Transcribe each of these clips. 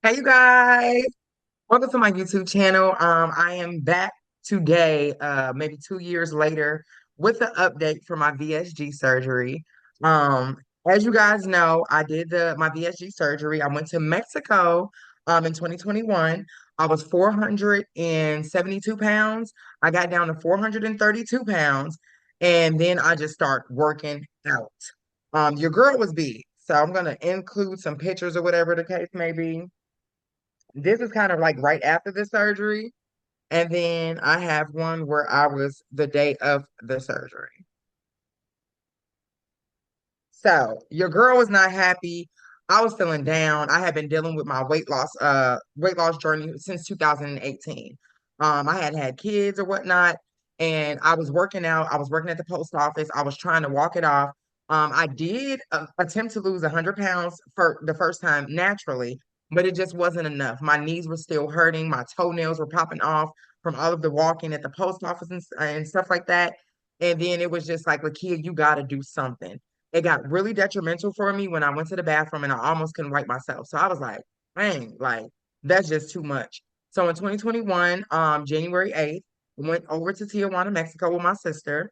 Hey you guys, welcome to my YouTube channel. I am back today, maybe 2 years later, with an update for my VSG surgery. Um, as you guys know, I did my VSG surgery. I went to Mexico in 2021. I was 472 pounds. I got down to 432 pounds, and then I just started working out. Your girl was big, so I'm gonna include some pictures or whatever the case may be. This is kind of like right after the surgery. And then I have one where I was the day of the surgery. So your girl was not happy. I was feeling down. I had been dealing with my weight loss journey since 2018. I had had kids or whatnot, and I was working out. I was working at the post office. I was trying to walk it off. I did attempt to lose 100 pounds for the first time naturally, but it just wasn't enough. My knees were still hurting. My toenails were popping off from all of the walking at the post office and stuff like that. And then it was just like, Lakia, you got to do something. It got really detrimental for me when I went to the bathroom and I almost couldn't wipe myself. So I was like, dang, like that's just too much. So in 2021, January 8th, went over to Tijuana, Mexico with my sister,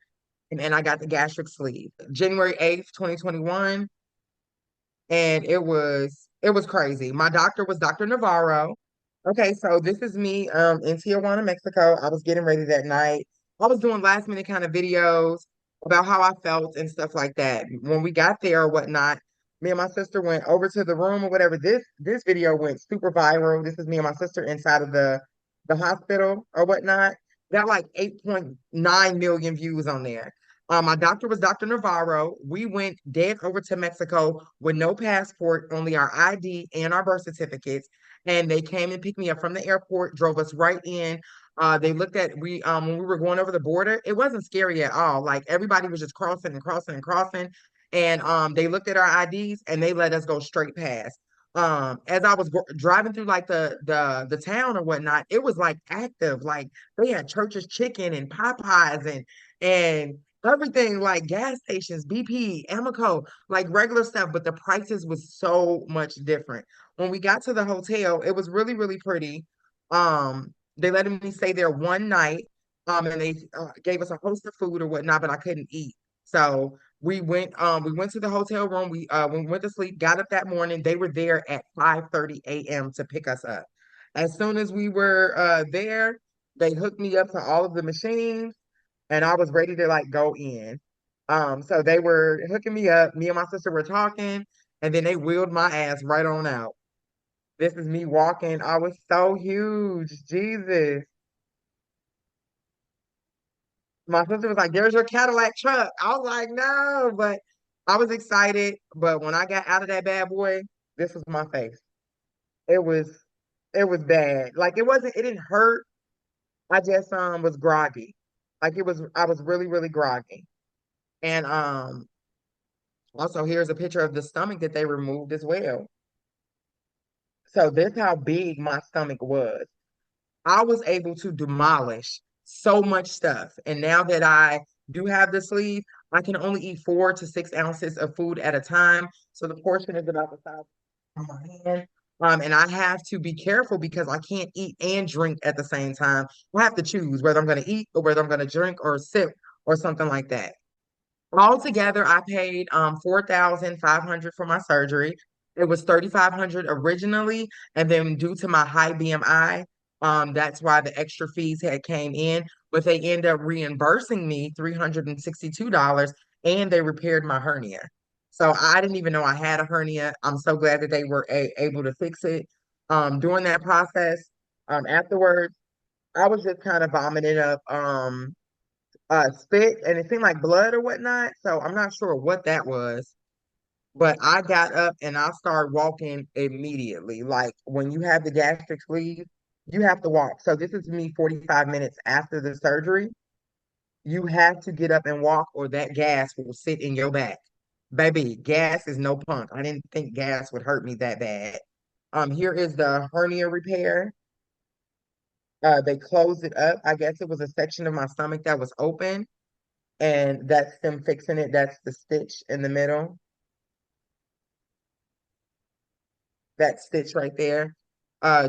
and I got the gastric sleeve. January 8th, 2021, and it was crazy. My doctor was Dr. Navarro. Okay, so this is me in Tijuana, Mexico. I was getting ready that night. I was doing last minute kind of videos about how I felt and stuff like that. When we got there or whatnot, me and my sister went over to the room or whatever. This video went super viral. This is me and my sister inside of the hospital or whatnot. Got like 8.9 million views on there. My doctor was Dr. Navarro. We went dead over to Mexico with no passport, only our ID and our birth certificates. And they came and picked me up from the airport, drove us right in. They looked at we when we were going over the border, it wasn't scary at all. Like everybody was just crossing and crossing and crossing. And they looked at our IDs and they let us go straight past. As I was driving through like the town or whatnot, it was like active. Like they had Church's Chicken and Popeyes and everything like gas stations, BP, Amoco, like regular stuff, but the prices was so much different. When we got to the hotel, it was really, really pretty. They let me stay there one night, and they gave us a host of food or whatnot, but I couldn't eat. So we went to the hotel room. When we went to sleep, got up that morning. They were there at 5:30 a.m. to pick us up. As soon as we were there, they hooked me up to all of the machines and I was ready to like go in. So they were hooking me up. Me and my sister were talking, and then they wheeled my ass right on out. This is me walking. I was so huge. Jesus. My sister was like, "There's your Cadillac truck." I was like, "No," but I was excited. But when I got out of that bad boy, this was my face. It was it was bad. Like it didn't hurt. I just was groggy. Like I was really, really groggy. And also, here's a picture of the stomach that they removed as well. So this how big my stomach was. I was able to demolish so much stuff. And now that I do have the sleeve, I can only eat 4 to 6 ounces of food at a time. So the portion is about the size of my hand. And I have to be careful because I can't eat and drink at the same time. I have to choose whether I'm going to eat or whether I'm going to drink or sip or something like that. Altogether, I paid 4,500 for my surgery. It was 3,500 originally, and then due to my high BMI, that's why the extra fees had came in. But they end up reimbursing me $362, and they repaired my hernia. So I didn't even know I had a hernia. I'm so glad that they were able to fix it. During that process, afterwards, I was just kind of vomiting up. Spit and it seemed like blood or whatnot. So I'm not sure what that was. But I got up and I started walking immediately. Like when you have the gastric sleeve, you have to walk. So this is me 45 minutes after the surgery. You have to get up and walk or that gas will sit in your back. Baby, gas is no punk. I didn't think gas would hurt me that bad. Here is the hernia repair. They closed it up. I guess it was a section of my stomach that was open and that's them fixing it. That's the stitch in the middle. That stitch right there.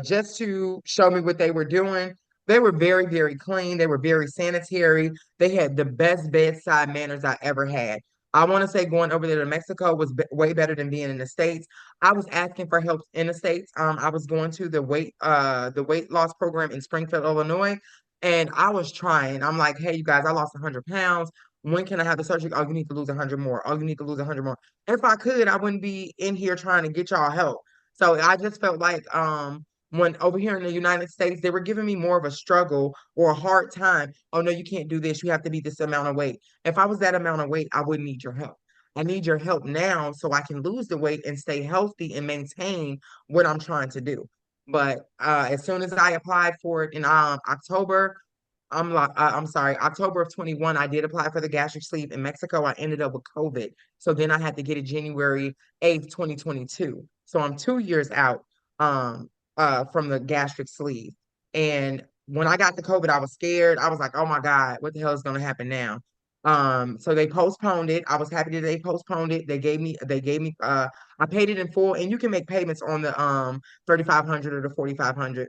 just to show me what they were doing. They were very, very clean. They were very sanitary. They had the best bedside manners I ever had. I want to say going over there to Mexico was way better than being in the States. I was asking for help in the States. I was going to the weight loss program in Springfield, Illinois, and I was trying. I'm like, hey, you guys, I lost 100 pounds. When can I have the surgery? Oh, you need to lose 100 more. Oh, you need to lose 100 more. If I could, I wouldn't be in here trying to get y'all help. So I just felt like when over here in the United States, they were giving me more of a struggle or a hard time. Oh no, you can't do this. You have to be this amount of weight. If I was that amount of weight, I wouldn't need your help. I need your help now so I can lose the weight and stay healthy and maintain what I'm trying to do. But as soon as I applied for it in October, I'm sorry, October of 21, I did apply for the gastric sleeve in Mexico. I ended up with COVID. So then I had to get it January 8th, 2022. So I'm 2 years out from the gastric sleeve. And when I got the COVID, I was scared. I was like, oh my God, what the hell is going to happen now? So they postponed it. I was happy that they postponed it. I paid it in full, and you can make payments on the 3,500 or the 4,500.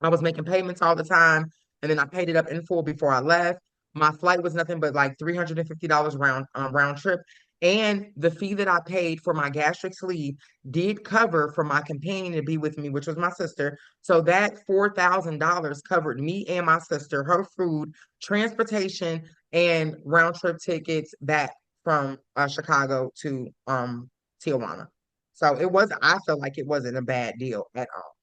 I was making payments all the time, and then I paid it up in full before I left. My flight was nothing but like $350 round trip, and the fee that I paid for my gastric sleeve did cover for my companion to be with me, which was my sister. So that $4,000 covered me and my sister, her food, transportation, and round trip tickets back from Chicago to Tijuana. So it was, I felt like it wasn't a bad deal at all.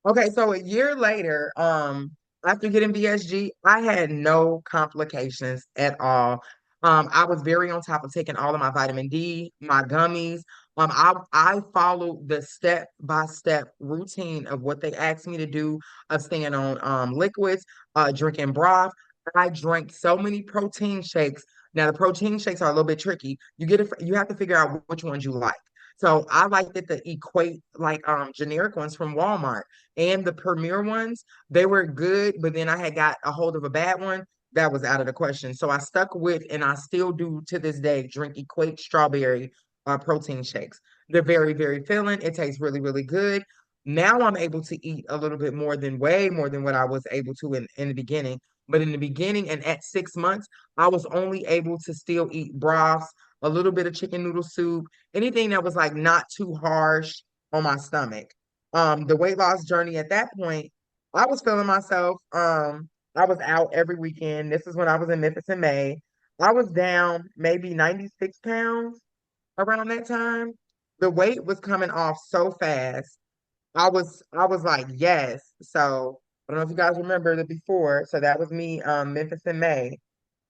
Okay, so a year later, after getting VSG, I had no complications at all. I was very on top of taking all of my vitamin D, my gummies. I followed the step-by-step routine of what they asked me to do, of staying on liquids, drinking broth. I drank so many protein shakes. Now the protein shakes are a little bit tricky. You have to figure out which ones you like. So I liked it to equate like generic ones from Walmart and the Premier ones. They were good, but then I had got a hold of a bad one that was out of the question. So I stuck with, and I still do to this day, drink Equate strawberry protein shakes. They're very, very filling. It tastes really, really good. Now I'm able to eat a little bit more than way more than what I was able to in the beginning. But in the beginning and at 6 months, I was only able to still eat broths, a little bit of chicken noodle soup, anything that was like not too harsh on my stomach. The weight loss journey at that point, I was feeling myself. I was out every weekend. This is when I was in Memphis in May. I was down maybe 96 pounds around that time. The weight was coming off so fast. I was like, yes. So I don't know if you guys remember the before. So that was me, Memphis in May.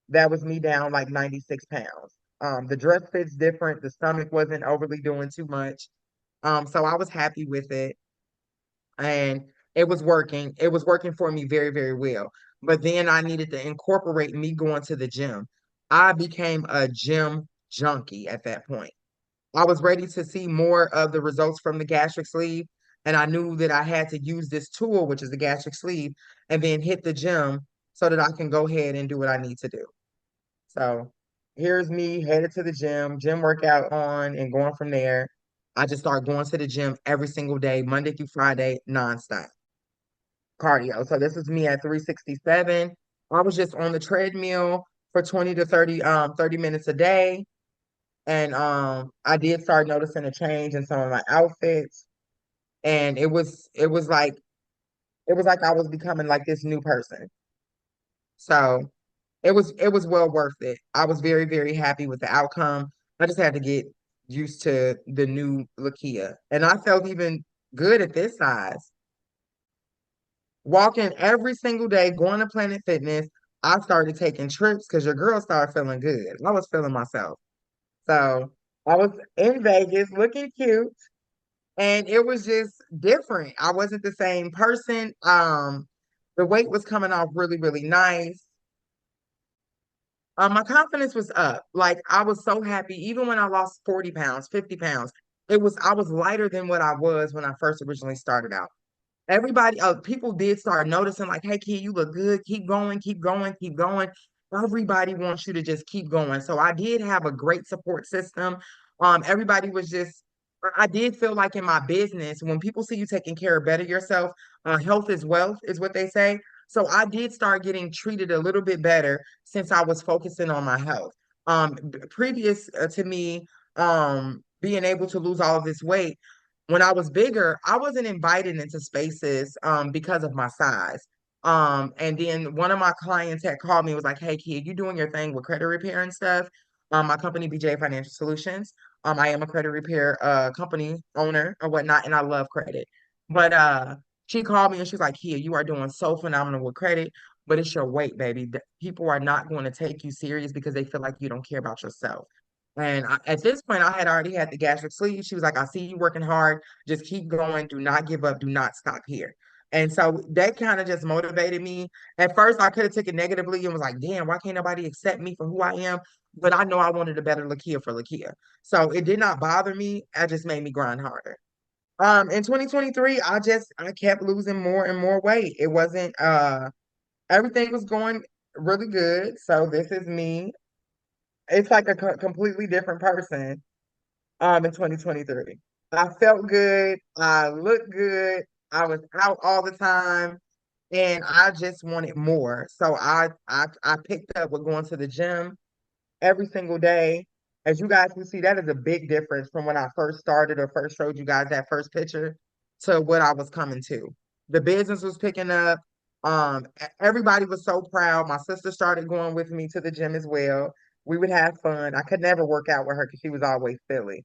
That was me down like 96 pounds. The dress fits different. The stomach wasn't overly doing too much. So I was happy with it, and it was working. It was working for me very, very well. But then I needed to incorporate me going to the gym. I became a gym junkie at that point. I was ready to see more of the results from the gastric sleeve, and I knew that I had to use this tool, which is the gastric sleeve, and then hit the gym so that I can go ahead and do what I need to do. So here's me headed to the gym workout on, and going from there. I just started going to the gym every single day, Monday through Friday, nonstop cardio. So this is me at 367. I was just on the treadmill for 20 to 30 minutes a day. And I did start noticing a change in some of my outfits. And it was like I was becoming like this new person. So it was well worth it. I was very, very happy with the outcome. I just had to get used to the new Lakia. And I felt even good at this size. Walking every single day, going to Planet Fitness. I started taking trips because your girl started feeling good. I was feeling myself. So I was in Vegas looking cute, and it was just different. I wasn't the same person. The weight was coming off really, really nice. My confidence was up. Like I was so happy, even when I lost 40 pounds, 50 pounds. I was lighter than what I was when I first originally started out. People did start noticing, like, hey, kid, you look good. Keep going, keep going, keep going. Everybody wants you to just keep going. So I did have a great support system. Everybody was just I did feel like in my business, when people see you taking care of better yourself, health is wealth, is what they say. So I did start getting treated a little bit better since I was focusing on my health. Previous to me being able to lose all of this weight, when I was bigger, I wasn't invited into spaces because of my size. And then one of my clients had called me and was like, "Hey, kid, you doing your thing with credit repair and stuff?" My company, BJ Financial Solutions. I am a credit repair company owner or whatnot, and I love credit. But she called me and she's like, "Here, you are doing so phenomenal with credit, but it's your weight, baby. People are not going to take you serious because they feel like you don't care about yourself." And at this point, I had already had the gastric sleeve. She was like, "I see you working hard. Just keep going. Do not give up. Do not stop here." And so that kind of just motivated me. At first, I could have taken it negatively and was like, "Damn, why can't nobody accept me for who I am?" But I know I wanted a better Lakia for Lakia. So it did not bother me. It just made me grind harder. In 2023, I kept losing more and more weight. It wasn't everything was going really good. So this is me. It's like a completely different person in 2023. I felt good, I looked good, I was out all the time, and I just wanted more. So I picked up with going to the gym every single day. As you guys can see, that is a big difference from when I first started or first showed you guys that first picture to what I was coming to. The business was picking up. Everybody was so proud. My sister started going with me to the gym as well. We would have fun. I could never work out with her because she was always silly,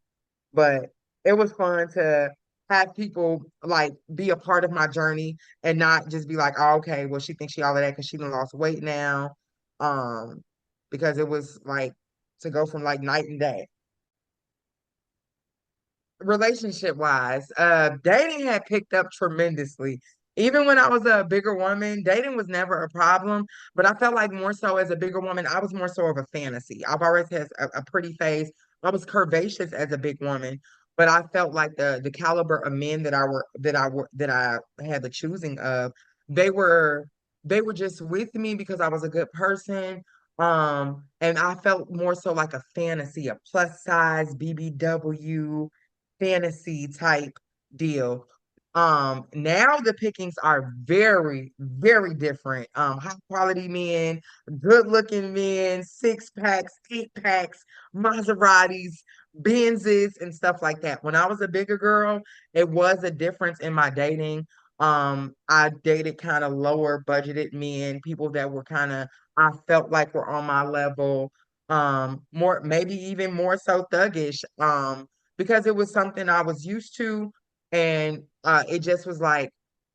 but it was fun to have people like be a part of my journey and not just be like, "Oh, okay, well, she thinks she all of that because she done lost weight now." Um, because it was like to go from like night and day. Relationship wise, dating had picked up tremendously. Even when I was a bigger woman, dating was never a problem. But I felt like more so as a bigger woman, I was more so of a fantasy. I've always had a pretty face. I was curvaceous as a big woman, but I felt like the caliber of men that I had the choosing of, they were they were just with me because I was a good person. And I felt more so like a fantasy, a plus size BBW fantasy type deal. Now the pickings are very, very different. High quality men, good looking men, six packs, eight packs, Maseratis, Benzes, and stuff like that. When I was a bigger girl, it was a difference in my dating. I dated kind of lower budgeted men, people that were kind of, I felt like were on my level. More, maybe even more so thuggish. Because it was something I was used to, and it just was like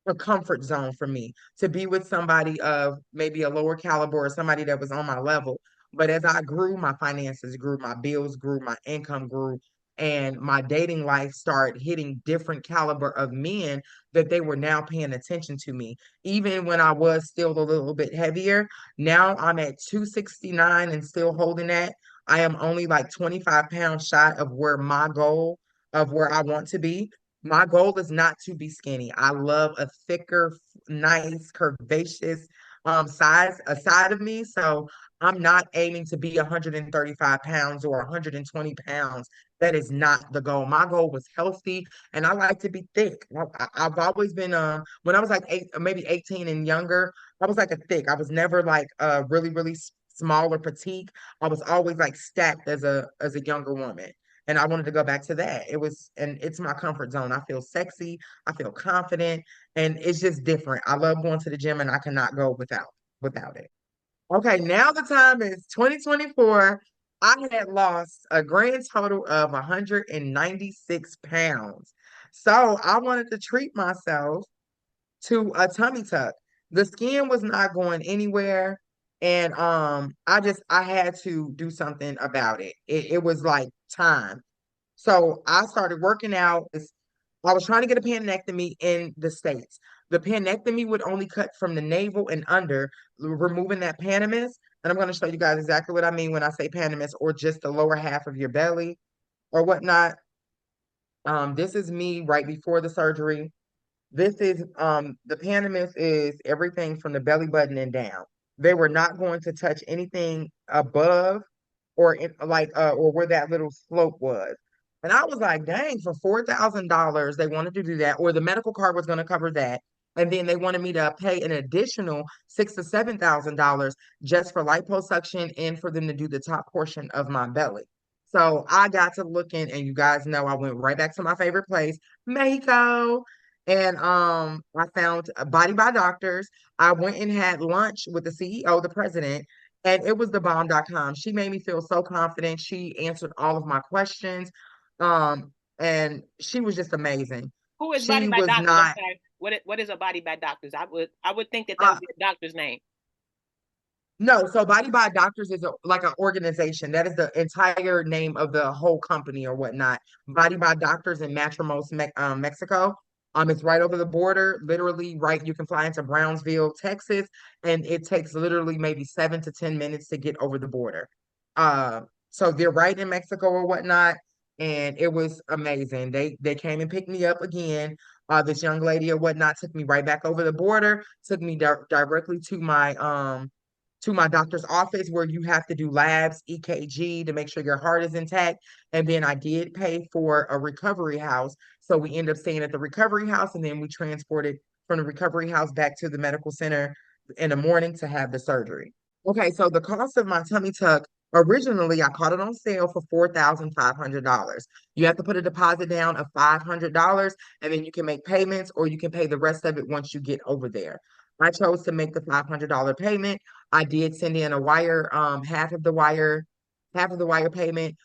a comfort zone for me to be with somebody of maybe a lower caliber or somebody that was on my level. But as I grew, my finances grew, my bills grew, my income grew, and my dating life started hitting different caliber of men that they were now paying attention to me. Even when I was still a little bit heavier, now I'm at 269 and still holding that. I am only like 25 pounds shy of where my goal of where I want to be. My goal is not to be skinny. I love a thicker, nice, curvaceous size a side of me. So I'm not aiming to be 135 pounds or 120 pounds. That is not the goal. My goal was healthy, and I like to be thick. I've always been when I was like maybe 18 and younger, I was like a thick. I was never like really, really small or petite. I was always like stacked as a younger woman. And I wanted to go back to that. And it's my comfort zone. I feel sexy, I feel confident, and it's just different. I love going to the gym and I cannot go without it. Okay, now the time is 2024. I had lost a grand total of 196 pounds. So I wanted to treat myself to a tummy tuck. The skin was not going anywhere. And I had to do something about it. It was like time. So I started working out. I was trying to get a panectomy in the States. The panectomy would only cut from the navel and under, removing that panamis. And I'm going to show you guys exactly what I mean when I say panamis, or just the lower half of your belly or whatnot. This is me right before the surgery. This is the Panamis is everything from the belly button and down. They were not going to touch anything above or or where that little slope was. And I was like, dang, for $4,000, they wanted to do that, or the medical card was going to cover that. And then they wanted me to pay an additional $6,000 to $7,000 just for liposuction and for them to do the top portion of my belly. So I got to looking, and you guys know I went right back to my favorite place, Mexico. And I found Body by Doctors. I went and had lunch with the CEO, the president, and it was the bomb.com. She made me feel so confident. She answered all of my questions. And she was just amazing. Who is Body She by was Doctors? I'm not sorry. What is a Body by Doctors? I would think that uh would be a doctor's name. no, so Body by Doctors is like an organization. That is the entire name of the whole company or whatnot. Body by Doctors in Matrimos, Mexico. It's right over the border, literally right. You can fly into Brownsville, Texas, and it takes literally maybe 7 to 10 minutes to get over the border. Uh, so they're right in Mexico or whatnot, and it was amazing. They came and picked me up again. This young lady or whatnot took me right back over the border, took me directly to my doctor's office where you have to do labs, EKG to make sure your heart is intact. And then I did pay for a recovery house. So we end up staying at the recovery house and then we transported from the recovery house back to the medical center in the morning to have the surgery. Okay, so the cost of my tummy tuck, originally I caught it on sale for $4,500. You have to put a deposit down of $500 and then you can make payments or you can pay the rest of it once you get over there. I chose to make the $500 payment. I did send in a wire, half of the wire payment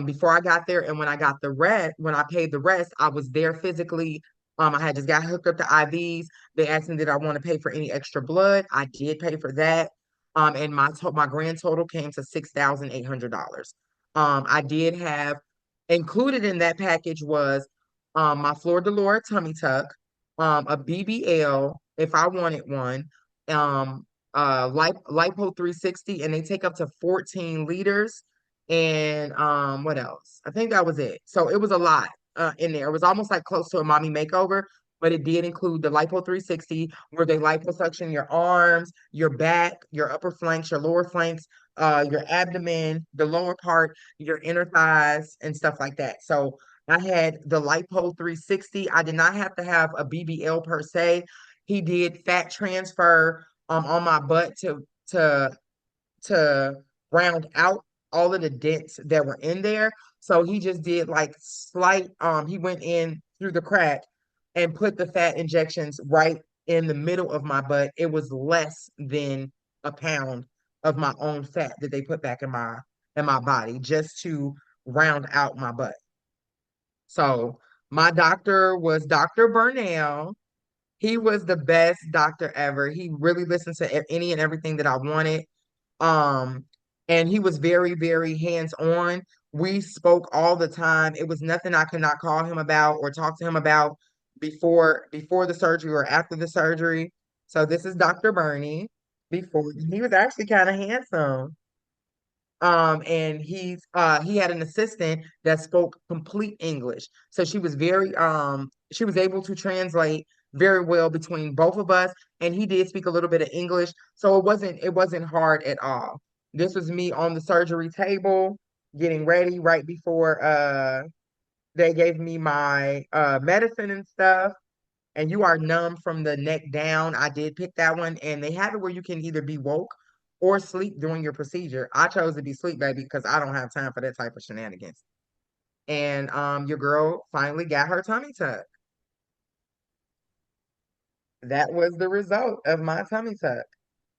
before I got there. And when I got the rest, when I paid the rest, I was there physically. I had just got hooked up to IVs. They asked me did I want to pay for any extra blood. I did pay for that. And my grand total came to $6,800. I did have included in that package was my Fleur de Lora tummy tuck, a BBL if I wanted one, Lipo 360, and they take up to 14 liters. And what else? I think that was it. So it was a lot in there. It was almost like close to a mommy makeover, but it did include the Lipo 360, where they liposuction your arms, your back, your upper flanks, your lower flanks, your abdomen, the lower part, your inner thighs, and stuff like that. So I had the Lipo 360. I did not have to have a BBL per se. He did fat transfer on my butt to round out all of the dents that were in there. So he just did like slight, he went in through the crack and put the fat injections right in the middle of my butt. It was less than a pound of my own fat that they put back in my body just to round out my butt. So my doctor was Dr. Burnell. He was the best doctor ever. He really listened to any and everything that I wanted. Um, and he was very, very hands-on. We spoke all the time. It was nothing I could not call him about or talk to him about before the surgery or after the surgery. So this is Dr. Bernie. Before he was actually kind of handsome. And he had an assistant that spoke complete English. So she was able to translate very well between both of us, and he did speak a little bit of English. So it wasn't hard at all. This was me on the surgery table, getting ready right before they gave me my medicine and stuff. And you are numb from the neck down. I did pick that one, and they have it where you can either be woke or sleep during your procedure. I chose to be sleep, baby, because I don't have time for that type of shenanigans. And your girl finally got her tummy tuck. That was the result of my tummy tuck.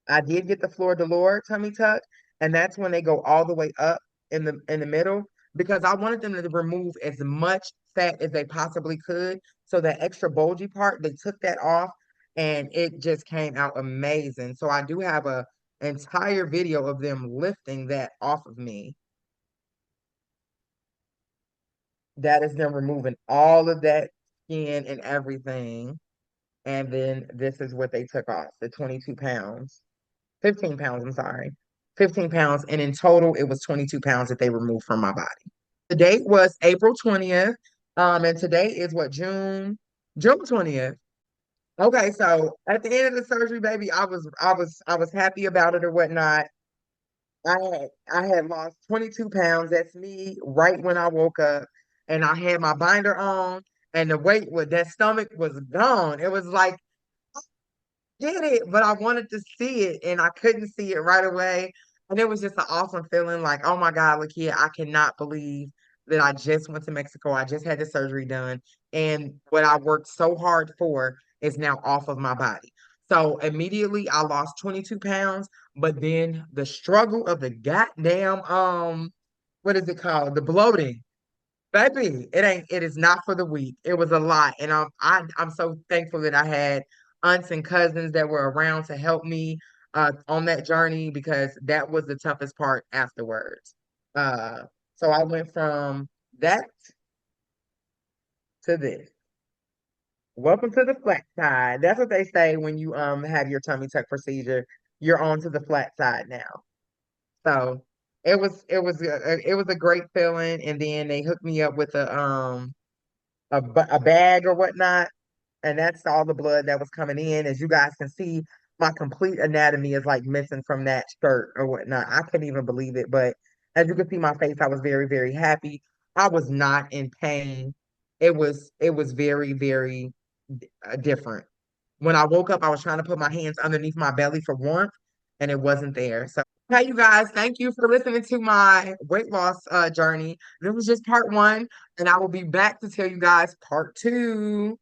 I did get the Fleur de Lore tummy tuck, and that's when they go all the way up in the middle because I wanted them to remove as much fat as they possibly could. So that extra bulgy part, they took that off, and it just came out amazing. So I do have a entire video of them lifting that off of me. That is them removing all of that skin and everything. And then this is what they took off, the 22 pounds. 15 pounds, I'm sorry. 15 pounds. And in total, it was 22 pounds that they removed from my body. The date was April 20th. And today is what, June 20th. Okay, so at the end of the surgery, baby, I was happy about it or whatnot. I had lost 22 pounds. That's me right when I woke up. and I had my binder on, and the weight with that stomach was gone. It was like, did it, but I wanted to see it and I couldn't see it right away. And it was just an awesome feeling like, oh my God, look here, I cannot believe that I just went to Mexico. I just had the surgery done. And what I worked so hard for is now off of my body. So immediately I lost 22 pounds, but then the struggle of the goddamn what is it called? The bloating. Baby, it is not for the weak. It was a lot. And I'm so thankful that I had aunts and cousins that were around to help me on that journey because that was the toughest part afterwards. Uh so I went from that to this. Welcome to the flat side. That's what they say when you have your tummy tuck procedure. You're on to the flat side now. So it was a great feeling. And then they hooked me up with a bag or whatnot, and that's all the blood that was coming in. As you guys can see, my complete anatomy is like missing from that shirt or whatnot. I couldn't even believe it, but as you can see my face, I was very, very happy. I was not in pain. It was very, very different. When I woke up, I was trying to put my hands underneath my belly for warmth, and it wasn't there. So, hey, you guys, thank you for listening to my weight loss journey. This was just part one, and I will be back to tell you guys part two.